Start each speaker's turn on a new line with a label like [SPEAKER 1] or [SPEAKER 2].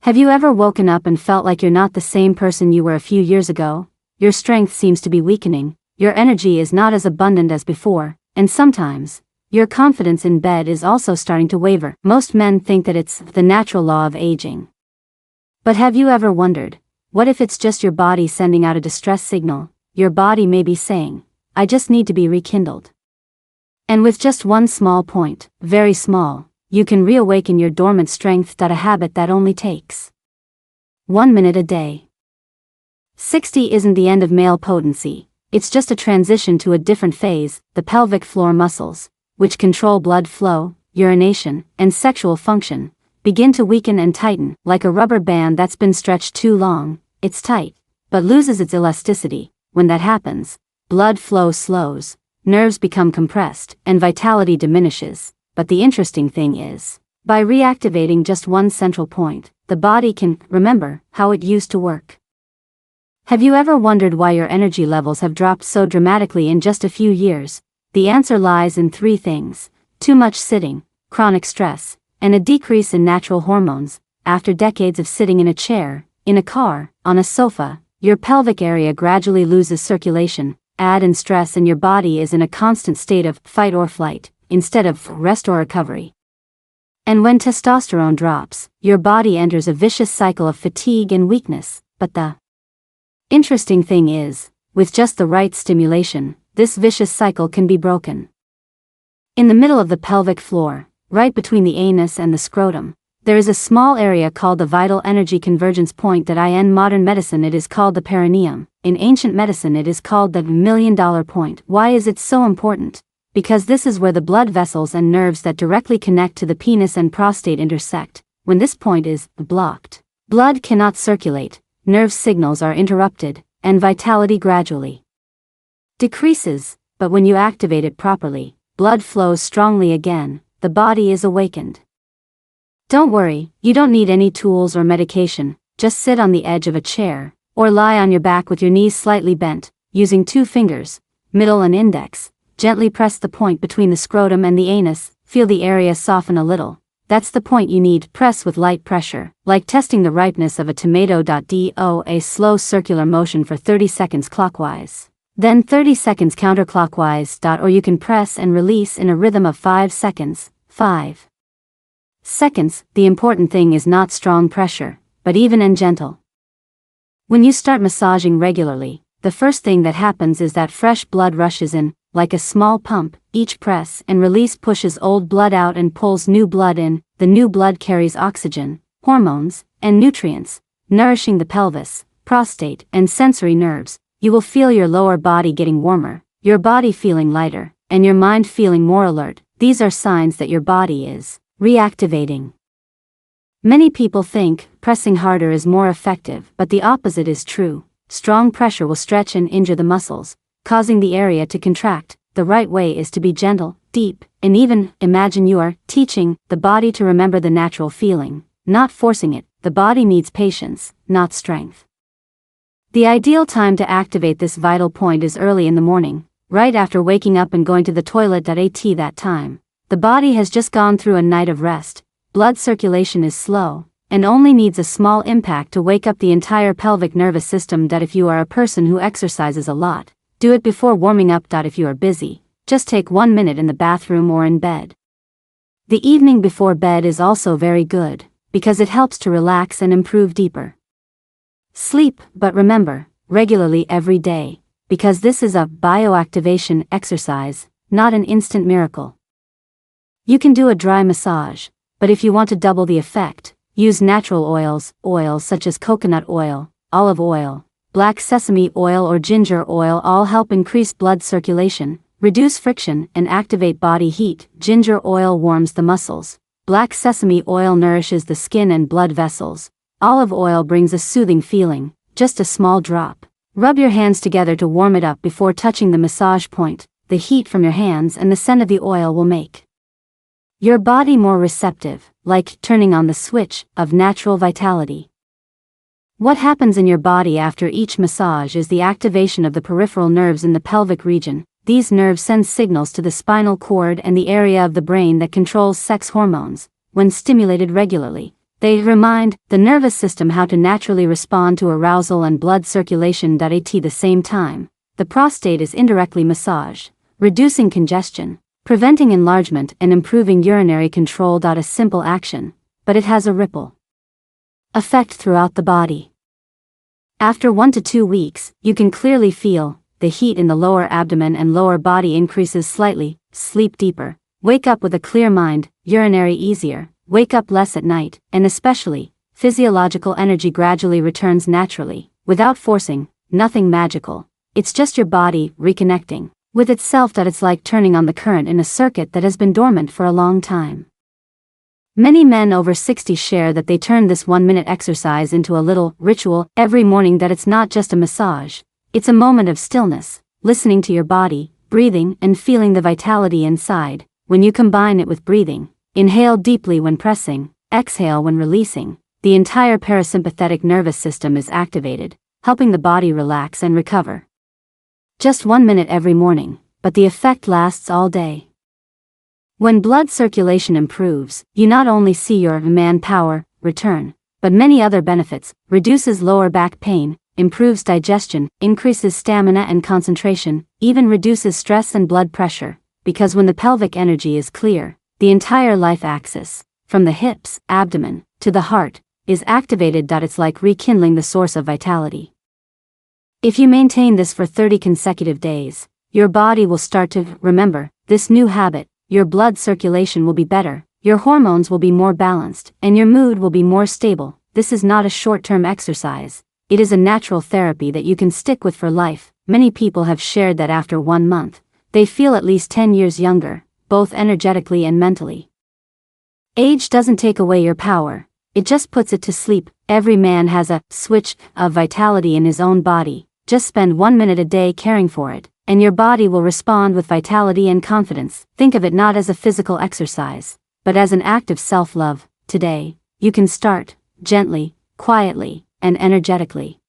[SPEAKER 1] Have you ever woken up and felt like you're not the same person you were a few years ago? Your strength seems to be weakening, your energy is not as abundant as before, and sometimes, your confidence in bed is also starting to waver. Most men think that it's the natural law of aging. But have you ever wondered, what if it's just your body sending out a distress signal? Your body may be saying, I just need to be rekindled. And with just one small point, very small, you can reawaken your dormant strength. A habit that only takes 1 minute a day. 60 isn't the end of male potency, it's just a transition to a different phase. The pelvic floor muscles, which control blood flow, urination, and sexual function, begin to weaken and tighten. Like a rubber band that's been stretched too long, it's tight, but loses its elasticity. When that happens, blood flow slows, nerves become compressed, and vitality diminishes. But the interesting thing is, by reactivating just one central point, the body can remember how it used to work. Have you ever wondered why your energy levels have dropped so dramatically in just a few years? The answer lies in 3 things: too much sitting, chronic stress, and a decrease in natural hormones. After decades of sitting in a chair, in a car, on a sofa, your pelvic area gradually loses circulation. Add in stress and your body is in a constant state of fight or flight, instead of rest or recovery. And when testosterone drops, your body enters a vicious cycle of fatigue and weakness. But the interesting thing is, with just the right stimulation, this vicious cycle can be broken. In the middle of the pelvic floor, right between the anus and the scrotum, there is a small area called the vital energy convergence point. In modern medicine it is called the perineum. In ancient medicine it is called the $1 million point. Why is it so important? Because this is where the blood vessels and nerves that directly connect to the penis and prostate intersect. When this point is blocked, blood cannot circulate, nerve signals are interrupted, and vitality gradually decreases. But when you activate it properly, blood flows strongly again, the body is awakened. Don't worry, you don't need any tools or medication. Just sit on the edge of a chair, or lie on your back with your knees slightly bent, using 2 fingers, middle and index. Gently press the point between the scrotum and the anus, feel the area soften a little. That's the point you need. Press with light pressure, like testing the ripeness of a tomato. Do a slow circular motion for 30 seconds clockwise, then 30 seconds counterclockwise. Or you can press and release in a rhythm of 5 seconds. 5 seconds. The important thing is not strong pressure, but even and gentle. When you start massaging regularly, the first thing that happens is that fresh blood rushes in, like a small pump. Each press and release pushes old blood out and pulls new blood in. The new blood carries oxygen, hormones, and nutrients, nourishing the pelvis, prostate, and sensory nerves. You will feel your lower body getting warmer, your body feeling lighter, and your mind feeling more alert. These are signs that your body is reactivating. Many people think pressing harder is more effective, but the opposite is true. Strong pressure will stretch and injure the muscles, causing the area to contract. The right way is to be gentle, deep, and even. Imagine you are teaching the body to remember the natural feeling, not forcing it. The body needs patience, not strength. The ideal time to activate this vital point is early in the morning, right after waking up and going to the toilet. At that time, the body has just gone through a night of rest, blood circulation is slow, and only needs a small impact to wake up the entire pelvic nervous system. If you are a person who exercises a lot, do it before warming up. If you are busy, just take 1 minute in the bathroom or in bed. The evening before bed is also very good, because it helps to relax and improve deeper sleep. But remember, regularly every day, because this is a bioactivation exercise, not an instant miracle. You can do a dry massage, but if you want to double the effect, use natural oils such as coconut oil, olive oil, black sesame oil or ginger oil. All help increase blood circulation, reduce friction, and activate body heat. Ginger oil warms the muscles, black sesame oil nourishes the skin and blood vessels, olive oil brings a soothing feeling. Just a small drop. Rub your hands together to warm it up before touching the massage point. The heat from your hands and the scent of the oil will make your body more receptive, like turning on the switch of natural vitality. What happens in your body after each massage is the activation of the peripheral nerves in the pelvic region. These nerves send signals to the spinal cord and the area of the brain that controls sex hormones. When stimulated regularly, They remind the nervous system how to naturally respond to arousal and blood circulation. At the same time, the prostate is indirectly massaged, reducing congestion, preventing enlargement, and improving urinary control. A simple action, but it has a ripple effect throughout the body. After 1 to 2 weeks, you can clearly feel the heat in the lower abdomen and lower body increases slightly, sleep deeper, wake up with a clear mind, urinary easier, wake up less at night, and especially, physiological energy gradually returns naturally, without forcing, nothing magical. It's just your body reconnecting with itself. It's like turning on the current in a circuit that has been dormant for a long time. Many men over 60 share that they turn this 1-minute exercise into a little ritual every morning. That it's not just a massage, it's a moment of stillness, listening to your body, breathing, and feeling the vitality inside. When you combine it with breathing, inhale deeply when pressing, exhale when releasing, the entire parasympathetic nervous system is activated, helping the body relax and recover. Just 1 minute every morning, but the effect lasts all day. When blood circulation improves, you not only see your manpower return, but many other benefits: reduces lower back pain, improves digestion, increases stamina and concentration, even reduces stress and blood pressure, because when the pelvic energy is clear, the entire life axis, from the hips, abdomen, to the heart, is activated. It's like rekindling the source of vitality. If you maintain this for 30 consecutive days, your body will start to remember this new habit. Your blood circulation will be better, your hormones will be more balanced, and your mood will be more stable. This is not a short-term exercise. It is a natural therapy that you can stick with for life. Many people have shared that after 1 month, they feel at least 10 years younger, both energetically and mentally. Age doesn't take away your power, it just puts it to sleep. Every man has a switch of vitality in his own body. Just spend 1 minute a day caring for it, and your body will respond with vitality and confidence. Think of it not as a physical exercise, but as an act of self-love. Today, you can start, gently, quietly, and energetically.